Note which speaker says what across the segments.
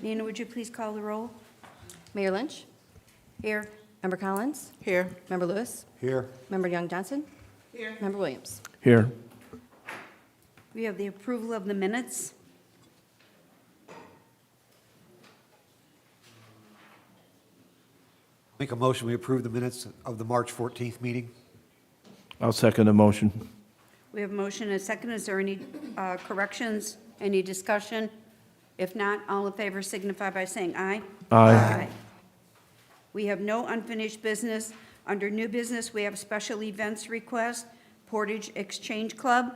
Speaker 1: Nina, would you please call the roll?
Speaker 2: Mayor Lynch?
Speaker 1: Here.
Speaker 2: Member Collins?
Speaker 3: Here.
Speaker 2: Member Lewis?
Speaker 4: Here.
Speaker 2: Member Young Johnson?
Speaker 3: Here.
Speaker 2: Member Williams?
Speaker 5: Here.
Speaker 1: We have the approval of the minutes.
Speaker 4: Make a motion, we approve the minutes of the March 14th meeting.
Speaker 5: I'll second the motion.
Speaker 1: We have a motion and a second. Is there any corrections, any discussion? If not, all in favor signify by saying aye.
Speaker 5: Aye.
Speaker 1: We have no unfinished business. Under new business, we have special events request, Portage Exchange Club.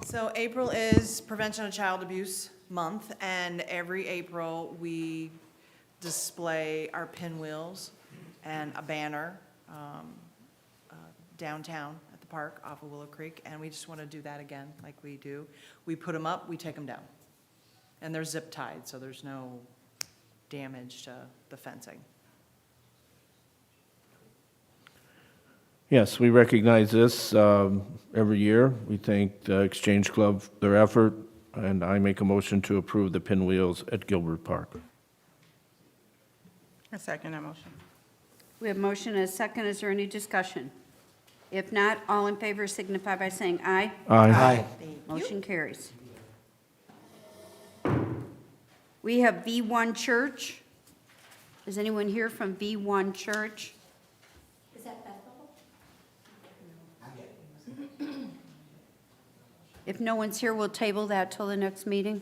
Speaker 3: So April is Prevention of Child Abuse Month, and every April, we display our pinwheels and a banner downtown at the park off of Willow Creek, and we just want to do that again, like we do. We put them up, we take them down. And they're zip tied, so there's no damage to the fencing.
Speaker 5: Yes, we recognize this every year. We thank the Exchange Club for their effort, and I make a motion to approve the pinwheels at Gilbert Park.
Speaker 6: I second that motion.
Speaker 1: We have a motion and a second. Is there any discussion? If not, all in favor signify by saying aye.
Speaker 5: Aye.
Speaker 1: Motion carries. We have V1 Church. Is anyone here from V1 Church?
Speaker 2: Is that Bethel?
Speaker 1: If no one's here, we'll table that till the next meeting.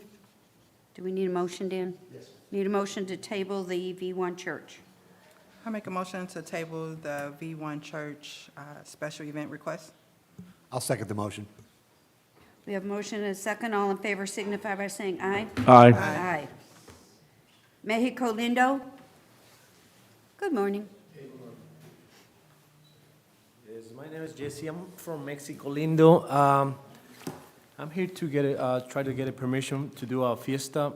Speaker 1: Do we need a motion, Dan? Yes. Need a motion to table the V1 Church.
Speaker 6: I make a motion to table the V1 Church special event request.
Speaker 4: I'll second the motion.
Speaker 1: We have a motion and a second. All in favor signify by saying aye.
Speaker 5: Aye.
Speaker 1: Aye. Mexico Lindo. Good morning.
Speaker 7: Yes, my name is Jesse. I'm from Mexico Lindo. I'm here to try to get a permission to do a fiesta,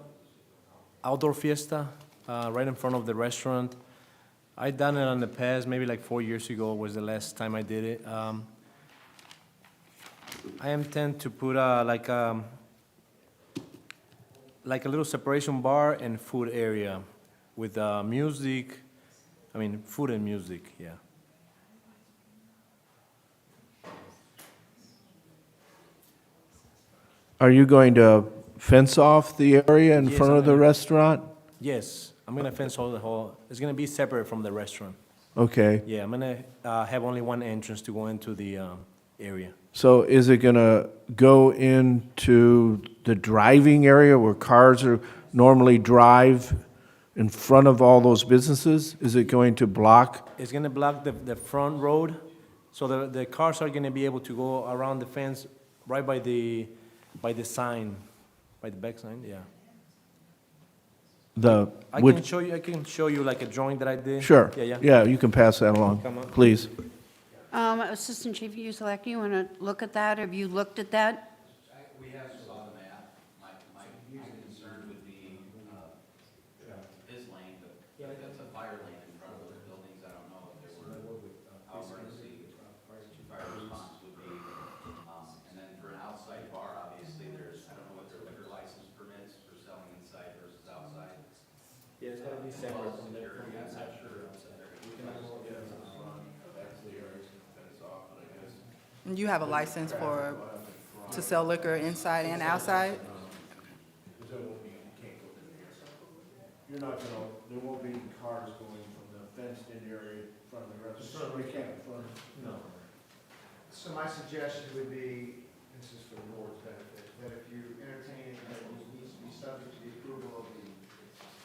Speaker 7: outdoor fiesta, right in front of the restaurant. I done it in the past, maybe like 4 years ago was the last time I did it. I intend to put like a little separation bar and food area with music. I mean, food and music, yeah.
Speaker 5: Are you going to fence off the area in
Speaker 7: Yes,
Speaker 5: front of the
Speaker 7: I'm gonna-
Speaker 5: restaurant?
Speaker 7: Yes, I'm gonna fence all the whole, it's gonna be separate from the restaurant.
Speaker 5: Okay.
Speaker 7: Yeah, I'm gonna have only one entrance to go into the area.
Speaker 5: So is it going to go into the driving area where cars are normally drive in front of all those businesses? Is it going to block?
Speaker 7: It's gonna block the front road, so the cars are gonna be able to go around the fence right by the sign, by the back sign, yeah. I can show you like a drawing that I did.
Speaker 5: Sure.
Speaker 7: Yeah, yeah.
Speaker 5: Yeah, you can pass that along,
Speaker 7: Come on.
Speaker 5: please.
Speaker 1: Assistant Chief Uselak, you want to look at that? Have you looked at that?
Speaker 8: We have saw the map. My concern would be, his lane, but that's a fire lane in front of those buildings. I don't know if there were, how emergency fire response would be. And then for an outside bar, obviously, there's, I don't know what their liquor license permits for selling inside versus outside.
Speaker 7: Yeah, it's gotta be separate from the
Speaker 8: Security, I'm not sure.
Speaker 6: You have a license to sell liquor inside and outside?
Speaker 5: You're not gonna, there won't be cars going from the fenced-in area in front of the restaurant? You can't, no.
Speaker 9: So my suggestion would be, this is for the board's benefit, that if you entertain it, that it needs to be subject to the approval of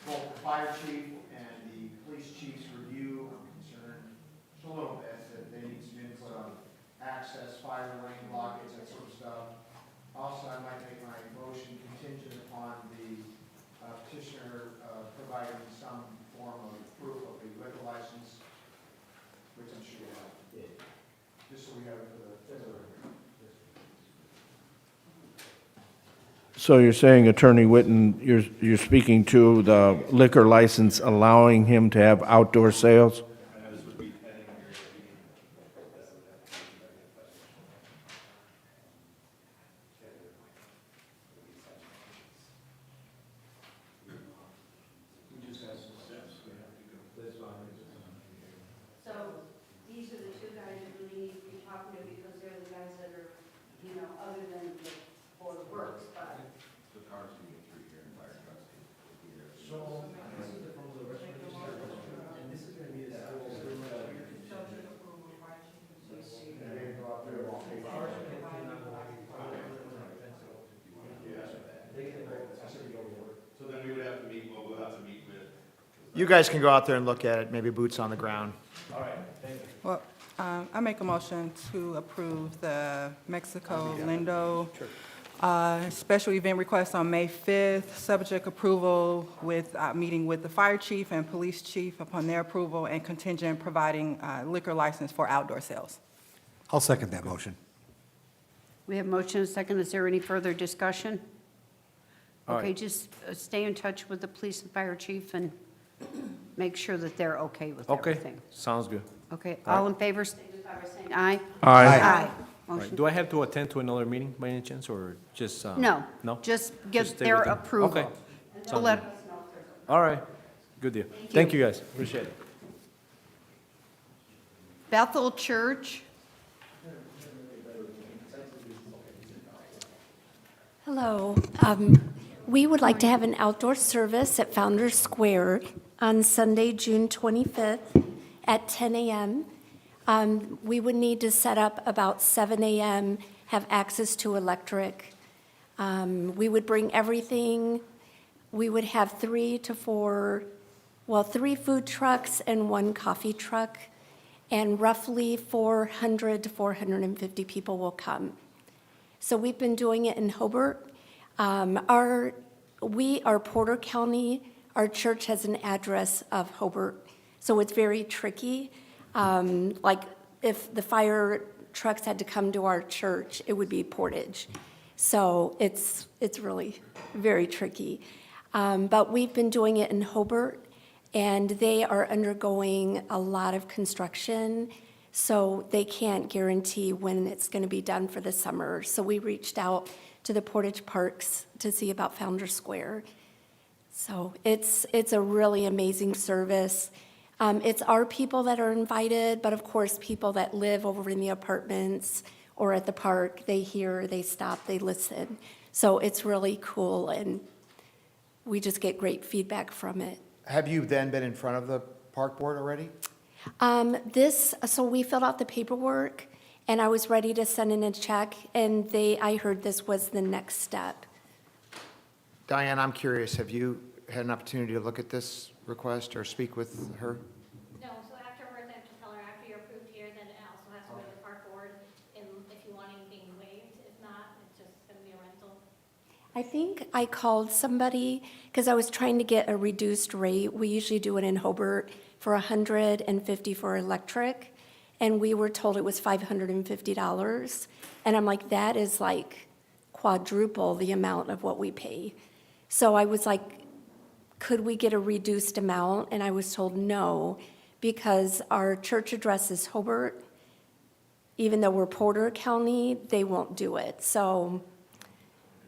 Speaker 9: both the fire chief and the police chief's review. I'm concerned just a little bit that they need some input on access, fire lane blockage, that sort of stuff. Also, I might make my motion contingent upon the petitioner providing some form of proof of the liquor license, which I'm sure you have. Just so we have it for the
Speaker 5: So you're saying, Attorney Witten, you're speaking to the liquor license allowing him to have outdoor sales?
Speaker 9: You guys can go out there and look at it, maybe boots on the ground.
Speaker 6: Well, I make a motion to approve the Mexico Lindo special event request on May 5th, subject approval with, meeting with the fire chief and police chief upon their approval and contingent providing liquor license for outdoor sales.
Speaker 4: I'll second that motion.
Speaker 1: We have motion and second. Is there any further discussion?
Speaker 7: All
Speaker 1: Okay,
Speaker 7: right.
Speaker 1: just stay in touch with the police and fire chief and make sure that they're okay with
Speaker 7: Okay,
Speaker 1: everything.
Speaker 7: sounds good.
Speaker 1: Okay, all in favor, signify by saying aye.
Speaker 5: Aye.
Speaker 1: Aye.
Speaker 7: All right,
Speaker 1: Motion.
Speaker 7: do I have to attend to another meeting by any chance, or just?
Speaker 1: No.
Speaker 7: No?
Speaker 1: Just
Speaker 7: Just
Speaker 1: give
Speaker 7: stay
Speaker 1: their
Speaker 7: with them.
Speaker 1: approval.
Speaker 7: Okay.
Speaker 1: And they'll
Speaker 7: Sounds
Speaker 1: let
Speaker 7: good.
Speaker 1: us know if there's
Speaker 7: All right, good deal. Thank you, guys, appreciate it.
Speaker 1: Bethel Church.
Speaker 10: Hello. We would like to have an outdoor service at Founders Square on Sunday, June 25th at 10 a.m. We would need to set up about 7 a.m., have access to electric. We would bring everything. We would have 3 food trucks and 1 coffee truck, and roughly 400 to 450 people will come. So we've been doing it in Hobart. We are Porter County. Our church has an address of Hobart, so it's very tricky. Like if the fire trucks had to come to our church, it would be Portage. So it's really very tricky. But we've been doing it in Hobart, and they are undergoing a lot of construction, so they can't guarantee when it's going to be done for the summer. So we reached out to the Portage Parks to see about Founders Square. So it's a really amazing service. It's our people that are invited, but of course, people that live over in the apartments or at the park, they hear, they stop, they listen. So it's really cool, and we just get great feedback from it.
Speaker 9: Have you then been in front of the park board already?
Speaker 10: So we filled out the paperwork, and I was ready to send in a check, and I heard this was the next step.
Speaker 9: Diane, I'm curious, have you had an opportunity to look at this request or speak with her?
Speaker 2: No, so afterwards, I have to tell her after you're approved here, then it also has to go to the park board, and if you want anything waived, if not, it's just gonna be a rental.
Speaker 10: I think I called somebody, because I was trying to get a reduced rate. We usually do it in Hobart for $150 for electric, and we were told it was $550. And I'm like, that is like quadruple the amount of what we pay. So I was like, could we get a reduced amount? And I was told no, because our church address is Hobart. Even though we're Porter County, they won't do it. So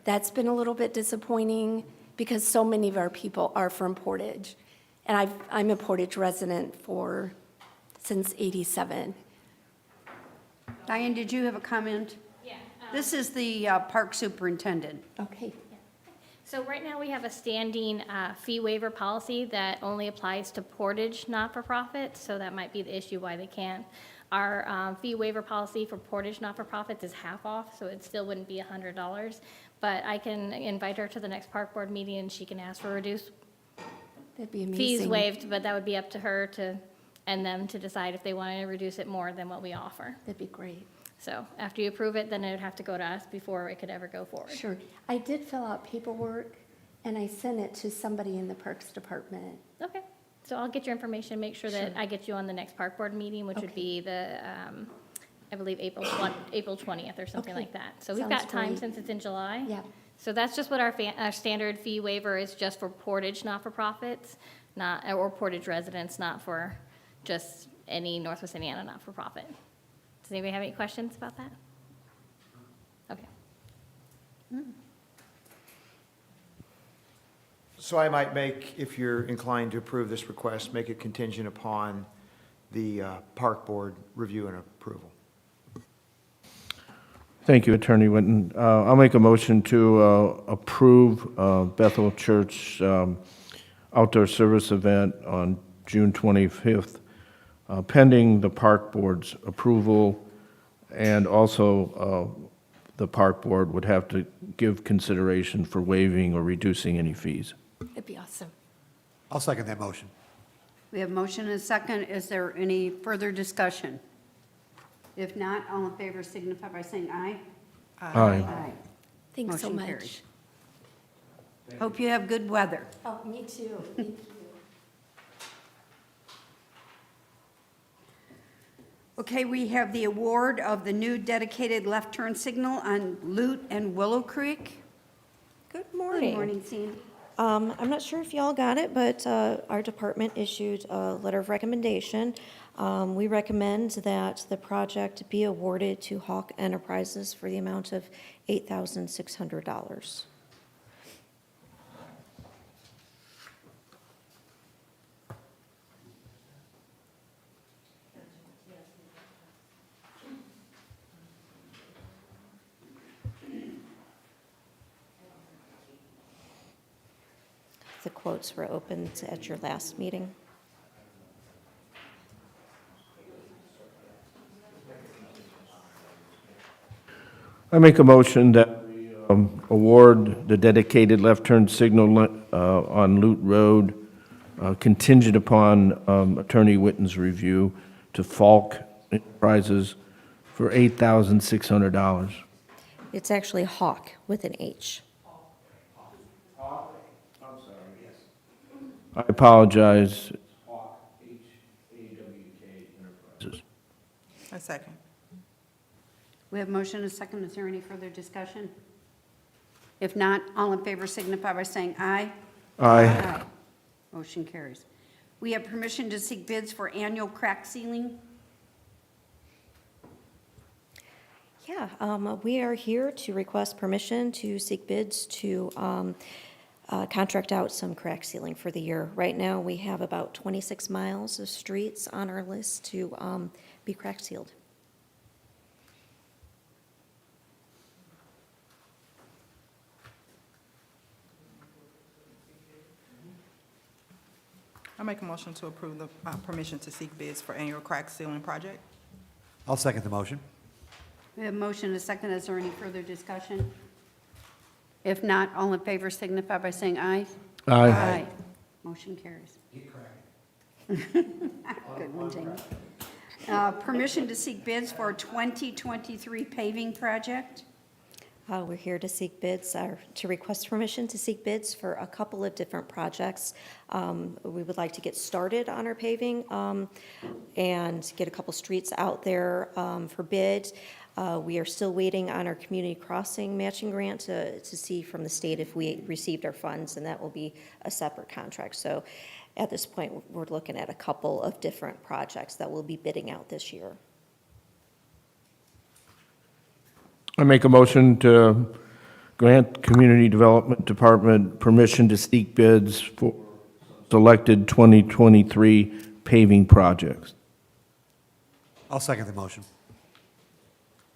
Speaker 10: that's been a little bit disappointing, because so many of our people are from Portage. And I'm a Portage resident since '87.
Speaker 1: Diane, did you have a comment?
Speaker 2: Yeah.
Speaker 1: This is the park superintendent.
Speaker 10: Okay.
Speaker 2: So right now, we have a standing fee waiver policy that only applies to Portage not-for-profits, so that might be the issue why they can't. Our fee waiver policy for Portage not-for-profits is half off, so it still wouldn't be $100. But I can invite her to the next park board meeting, and she can ask for reduced
Speaker 10: That'd be amazing.
Speaker 2: fees waived, but that would be up to her and them to decide if they wanted to reduce it more than what we offer.
Speaker 10: That'd be great.
Speaker 2: So after you approve it, then it would have to go to us before it could ever go forward.
Speaker 10: Sure. I did fill out paperwork, and I sent it to somebody in the Parks Department.
Speaker 2: Okay, so I'll get your information, make sure that
Speaker 10: Sure.
Speaker 2: I get you on the next park board meeting, which would
Speaker 10: Okay.
Speaker 2: be the, I believe, April 20th or something
Speaker 10: Okay.
Speaker 2: like that. So we've
Speaker 10: Sounds
Speaker 2: got time
Speaker 10: great.
Speaker 2: since it's in July.
Speaker 10: Yeah.
Speaker 2: So that's just what our standard fee waiver is, just for Portage not-for-profits, or Portage residents, not for just any Northwest Indiana not-for-profit. Does anybody have any questions about that? Okay.
Speaker 9: So I might make, if you're inclined to approve this request, make it contingent upon the park board review and approval.
Speaker 5: Thank you, Attorney Winton. I'll make a motion to approve Bethel Church outdoor service event on June 25th, pending the park board's approval, and also the park board would have to give consideration for waiving or reducing any fees.
Speaker 10: That'd be awesome.
Speaker 4: I'll second that motion.
Speaker 1: We have motion and a second. Is there any further discussion? If not, all in favor signify by saying aye.
Speaker 5: Aye.
Speaker 10: Thanks so
Speaker 1: Motion
Speaker 10: much.
Speaker 1: carries. Hope you have good weather.
Speaker 10: Oh, me too. Thank you.
Speaker 1: Okay, we have the award of the new dedicated left turn signal on Lute and Willow Creek.
Speaker 11: Good
Speaker 1: Good
Speaker 11: morning.
Speaker 1: morning, Sandy.
Speaker 11: I'm not sure if y'all got it, but our department issued a letter of recommendation. We recommend that the project be awarded to Hawk Enterprises for the amount of $8,600. The quotes were opened at your last meeting.
Speaker 5: I make a motion that we award the dedicated left turn signal on Lute Road contingent upon Attorney Witten's review to Falk Enterprises for $8,600.
Speaker 11: It's actually Hawk with an H.
Speaker 5: I apologize. Enterprises.
Speaker 6: A second.
Speaker 1: We have motion and a second. Is there any further discussion? If not, all in favor signify by saying aye.
Speaker 5: Aye.
Speaker 1: Motion carries. We have permission to seek bids for annual crack sealing.
Speaker 11: Yeah, we are here to request permission to seek bids to contract out some crack sealing for the year. Right now, we have about 26 miles of streets on our list to be crack sealed.
Speaker 6: I make a motion to approve the permission to seek bids for annual crack ceiling project.
Speaker 4: I'll second the motion.
Speaker 1: We have motion and a second. Is there any further discussion? If not, all in favor signify by saying aye.
Speaker 5: Aye.
Speaker 1: Motion carries. Good one, Jamie. Permission to seek bids for 2023 paving project.
Speaker 11: We're here to seek bids, or to request permission to seek bids for a couple of different projects. We would like to get started on our paving and get a couple streets out there for bid. We are still waiting on our community crossing matching grant to see from the state if we received our funds, and that will be a separate contract. So at this point, we're looking at a couple of different projects that we'll be bidding out this year.
Speaker 5: I make a motion to grant Community Development Department permission to seek bids for selected 2023 paving projects.
Speaker 4: I'll second the motion.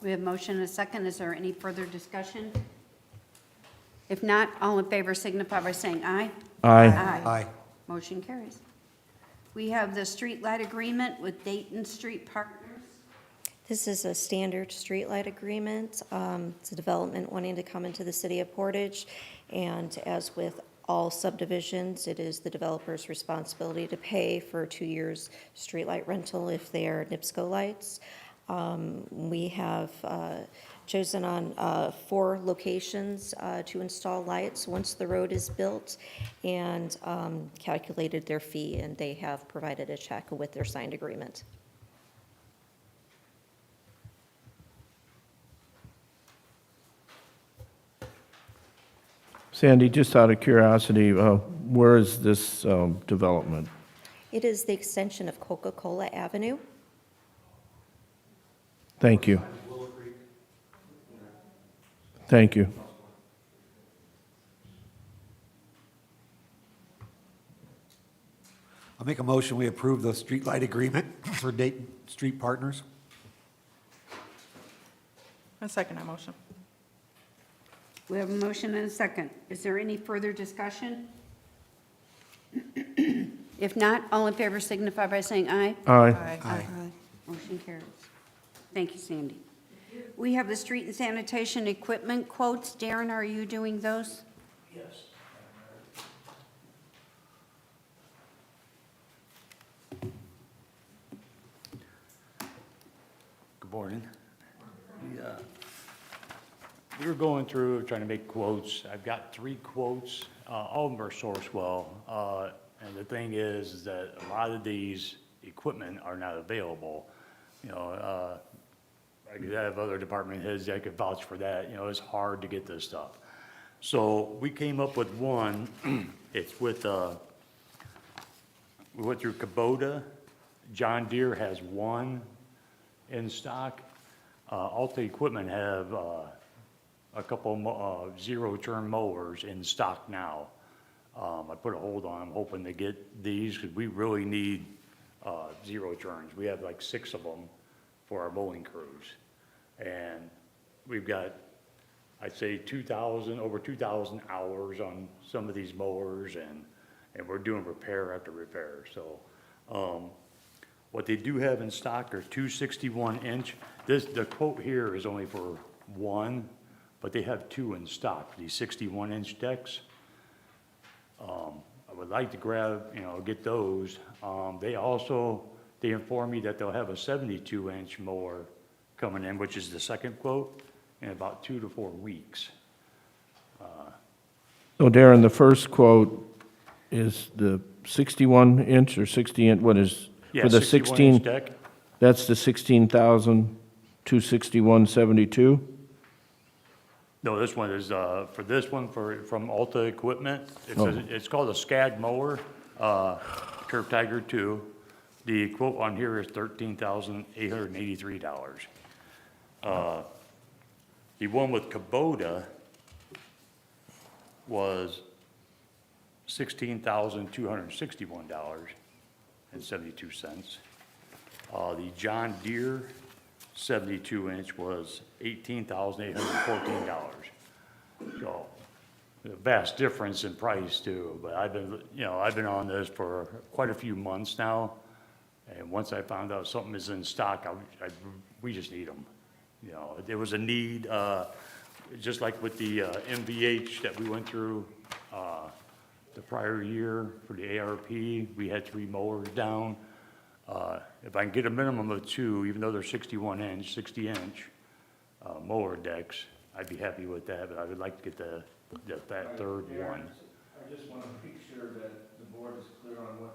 Speaker 1: We have motion and a second. Is there any further discussion? If not, all in favor signify by saying aye.
Speaker 5: Aye.
Speaker 4: Aye.
Speaker 1: Motion carries. We have the street light agreement with Dayton Street Partners.
Speaker 11: This is a standard streetlight agreement. It's a development wanting to come into the city of Portage, and as with all subdivisions, it is the developer's responsibility to pay for 2 years' streetlight rental if they are NIPSCO lights. We have chosen on 4 locations to install lights once the road is built, and calculated their fee, and they have provided a check with their signed agreement.
Speaker 5: Sandy, just out of curiosity, where is this development?
Speaker 11: It is the extension of Coca-Cola Avenue.
Speaker 5: Thank you. Thank you.
Speaker 4: I'll make a motion, we approve the streetlight agreement for Dayton Street Partners.
Speaker 6: I second that motion.
Speaker 1: We have a motion and a second. Is there any further discussion? If not, all in favor signify by saying aye.
Speaker 5: Aye.
Speaker 4: Aye.
Speaker 1: Motion carries. Thank you, Sandy. We have the street and sanitation equipment quotes. Darren, are you doing those?
Speaker 12: Yes. morning. We were going through, trying to make quotes. I've got 3 quotes. All of them are Sourcewell. And the thing is that a lot of these equipment are not available. You know, I could have other department heads that could vouch for that. You know, it's hard to get this stuff. So we came up with one. It's with, we went through Kubota. John Deere has one in stock. Alta Equipment have a couple zero-turn mowers in stock now. I put a hold on them, hoping to get these, because we really need zero turns. We have like 6 of them for our mowing crews. And we've got, I'd say, over 2,000 hours on some of these mowers, and we're doing repair after repair. So what they do have in stock are 2 61-inch. The quote here is only for 1, but they have 2 in stock, these 61-inch decks. I would like to get those. They inform me that they'll have a 72-inch mower coming in, which is the second quote, in about 2 to 4 weeks.
Speaker 5: So Darren, the first quote is the 61-inch or 60-inch, what is?
Speaker 12: Yeah,
Speaker 5: for the
Speaker 12: 61-inch deck.
Speaker 5: That's the 16,261.72?
Speaker 12: No, this one is, for this one, from Alta Equipment,
Speaker 5: Oh.
Speaker 12: it's called a SCAD mower, Curve Tiger 2. The quote on here is $13,883. The one with Kubota was $16,261.72. The John Deere 72-inch was $18,814. So, a vast difference in price too, but I've been on this for quite a few months now, and once I found out something is in stock, we just need them. You know, there was a need, just like with the MVH that we went through the prior year for the ARP, we had 3 mowers down. If I can get a minimum of 2, even though they're 61-inch, 60-inch mower decks, I'd be happy with that, but I would like to get that third one.
Speaker 5: I just want to make sure that the board is clear on what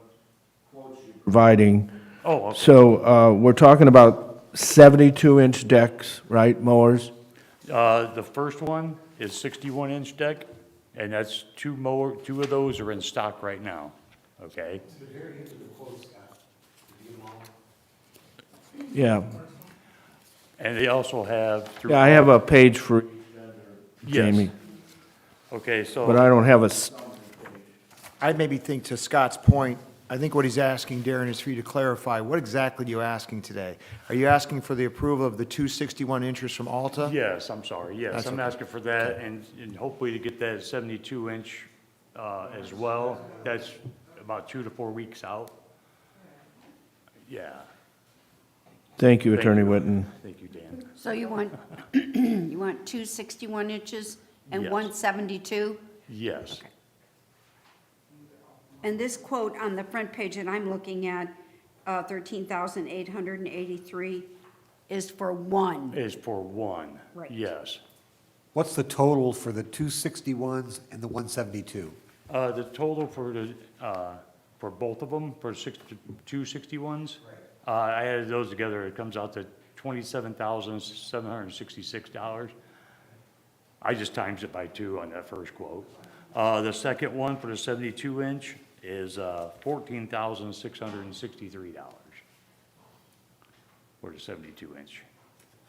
Speaker 5: quotes you're providing.
Speaker 12: Oh, okay.
Speaker 5: So we're talking about 72-inch decks, right, mowers?
Speaker 12: The first one is 61-inch deck, and that's 2 of those are in stock right now, okay?
Speaker 5: Yeah.
Speaker 12: And they also have.
Speaker 5: Yeah, I have a page for
Speaker 12: Yes.
Speaker 5: Jamie,
Speaker 12: Okay, so.
Speaker 5: but I don't have a,
Speaker 9: I maybe think to Scott's point, I think what he's asking, Darren, is for you to clarify, what exactly are you asking today? Are you asking for the approval of the 261 inches from Alta?
Speaker 12: Yes, I'm sorry, yes,
Speaker 9: That's
Speaker 12: I'm
Speaker 9: okay.
Speaker 12: asking for that, and hopefully to get that 72-inch as well. That's about 2 to 4 weeks out. Yeah.
Speaker 5: thank you,
Speaker 12: Thank
Speaker 5: Attorney
Speaker 12: you.
Speaker 5: Witten.
Speaker 12: Thank you, Dan.
Speaker 1: So you want, you want 2 61 inches and
Speaker 12: Yes.
Speaker 1: 1 72?
Speaker 12: Yes,
Speaker 1: And this quote on the front page that I'm looking at, 13,883, is for one.
Speaker 12: is for one.
Speaker 1: Right.
Speaker 12: Yes.
Speaker 4: What's the total for the 261s and the 172?
Speaker 12: The total for both of them, for 261s, I added those together, it comes out to $27,766. I just times it by 2 on that first quote. The second one for the 72-inch is $14,663 for the 72-inch.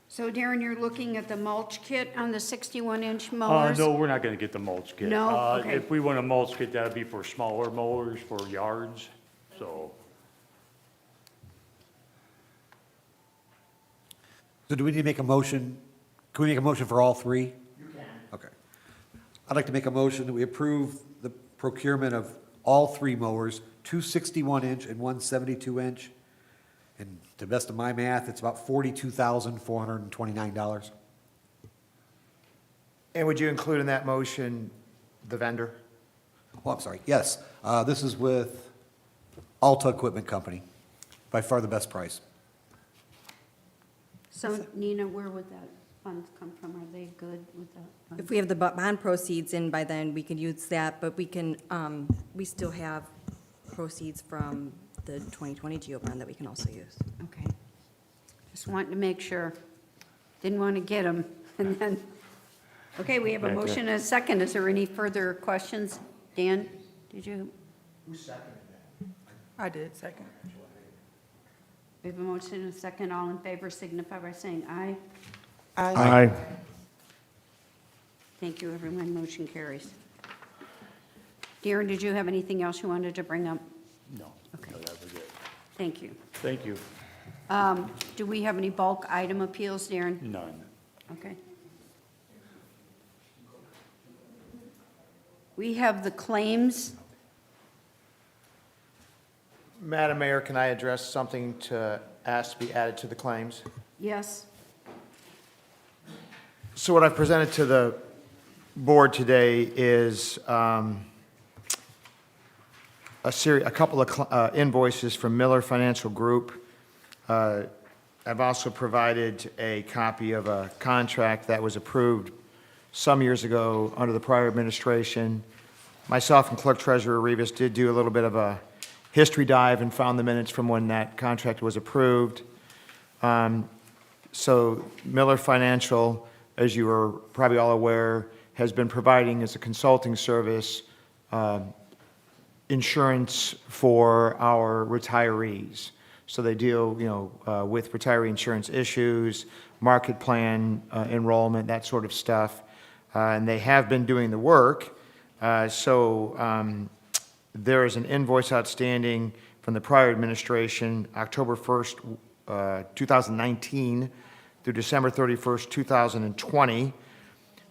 Speaker 1: So Darren, you're looking at the mulch kit on the 61-inch mowers?
Speaker 12: No, we're not gonna get the mulch kit.
Speaker 1: No? Okay.
Speaker 12: If we want a mulch kit, that'd be for smaller mowers, for yards, so.
Speaker 4: So do we need to make a motion? Can we make a motion for all 3? You can. Okay. I'd like to make a motion that we approve the procurement of all 3 mowers, 2 61-inch and 1 72-inch. And to the best of my math, it's about $42,429.
Speaker 9: And would you include in that motion the vendor?
Speaker 4: Oh, I'm sorry, yes. This is with Alta Equipment Company, by far the best price.
Speaker 1: So Nina, where would that funds come from? Are they good with that?
Speaker 13: If we have the bond proceeds in by then, we can use that, but we can, we still have proceeds from the 2020 GEO bond that we can also use.
Speaker 1: Okay. Just wanted to make sure. Didn't want to get them, and then, okay, we have a motion and a second. Is there any further questions? Dan, did you?
Speaker 9: Who seconded that?
Speaker 6: I did, second.
Speaker 1: We have a motion and a second. All in favor signify by saying aye.
Speaker 5: Aye.
Speaker 1: Thank you, everyone. Motion carries. Darren, did you have anything else you wanted to bring up?
Speaker 12: No,
Speaker 1: Okay.
Speaker 12: no, that was it.
Speaker 1: Thank you.
Speaker 12: Thank you.
Speaker 1: Do we have any bulk item appeals, Darren?
Speaker 12: None.
Speaker 1: Okay. We have the claims.
Speaker 9: Madam Mayor, can I address something to ask to be added to the claims?
Speaker 1: Yes?
Speaker 9: So what I've presented to the board today is a couple of invoices from Miller Financial Group. I've also provided a copy of a contract that was approved some years ago under the prior administration. Myself and Clerk Treasurer Rivas did do a little bit of a history dive and found the minutes from when that contract was approved. So Miller Financial, as you are probably all aware, has been providing as a consulting service insurance for our retirees. So they deal, with retiree insurance issues, market plan enrollment, that sort of stuff. And they have been doing the work. There is an invoice outstanding from the prior administration, October 1st, 2019 through December 31st, 2020.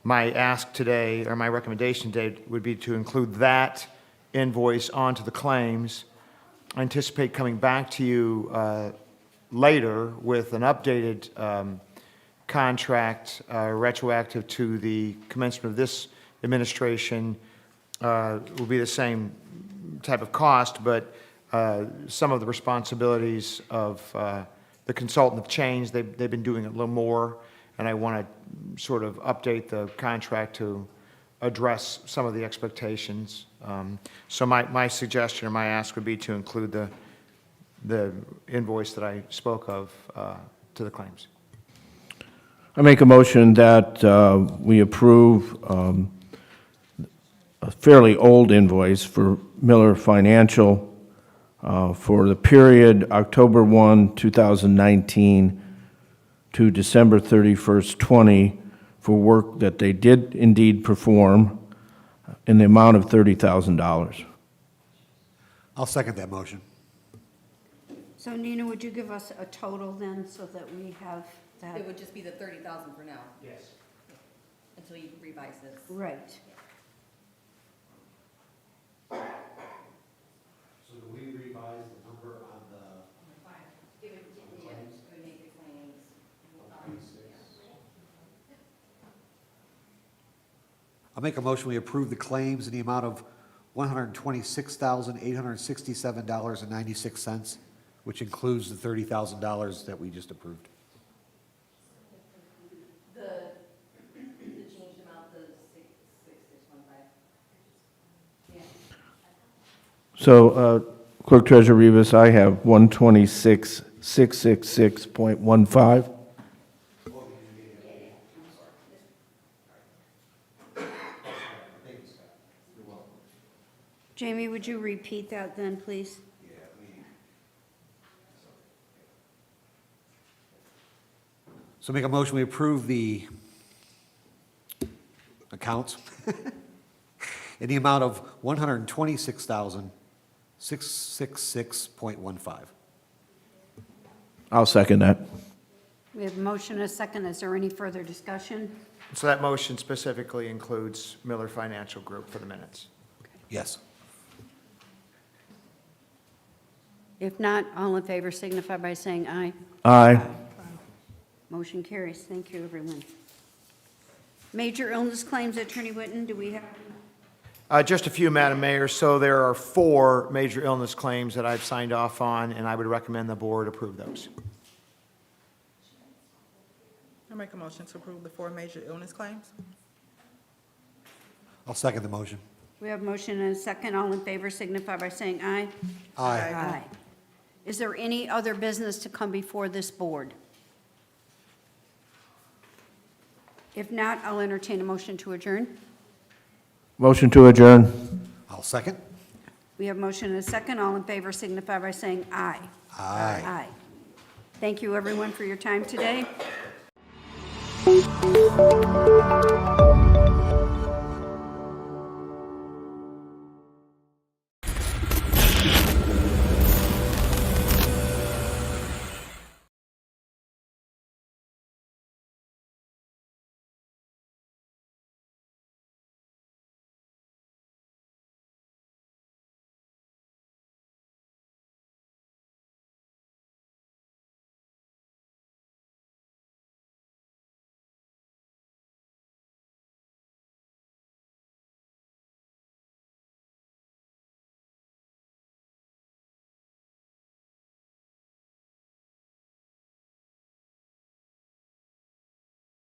Speaker 9: My ask today, or my recommendation today, would be to include that invoice onto the claims. I anticipate coming back to you later with an updated contract retroactive to the commencement of this administration. Will be the same type of cost, but some of the responsibilities of the consultant have changed. They've been doing a little more, and I want to sort of update the contract to address some of the expectations. So my suggestion or my ask would be to include the invoice that I spoke of to the claims.
Speaker 5: I make a motion that we approve a fairly old invoice for Miller Financial for the period October 1, 2019 to December 31st, 20, for work that they did indeed perform in the amount of $30,000.
Speaker 4: I'll second that motion.
Speaker 1: So Nina, would you give us a total then, so that we have that?
Speaker 13: It would just be the 30,000 for now,
Speaker 9: Yes.
Speaker 13: until you revise this.
Speaker 1: Right.
Speaker 4: So do we revise the number on the? I'll make a motion, we approve the claims in the amount of $126,867.96, which includes the $30,000 that we just approved.
Speaker 13: The changed amount, the 6,615.
Speaker 5: So, Clerk Treasurer Rivas, I have 126,666.15.
Speaker 1: Jamie, would you repeat that then, please?
Speaker 4: So make a motion, we approve the accounts in the amount of $126,666.15.
Speaker 5: I'll second that.
Speaker 1: We have a motion and a second. Is there any further discussion?
Speaker 9: So that motion specifically includes Miller Financial Group for the minutes.
Speaker 4: Yes.
Speaker 1: If not, all in favor signify by saying aye.
Speaker 5: Aye.
Speaker 1: Motion carries. Thank you, everyone. Major illness claims, Attorney Whitten, do we have?
Speaker 9: Just a few, Madam Mayor. So there are 4 major illness claims that I've signed off on, and I would recommend the board approve those.
Speaker 6: make a motion to approve the 4 major illness claims.
Speaker 4: I'll second the motion.
Speaker 1: We have motion and a second. All in favor signify by saying aye.
Speaker 4: Aye.
Speaker 1: Is there any other business to come before this board? If not, I'll entertain a motion to adjourn.
Speaker 5: Motion to adjourn.
Speaker 4: I'll second.
Speaker 1: We have motion and a second. All in favor signify by saying aye.
Speaker 4: Aye.
Speaker 1: Aye. Thank you, everyone, for your time today.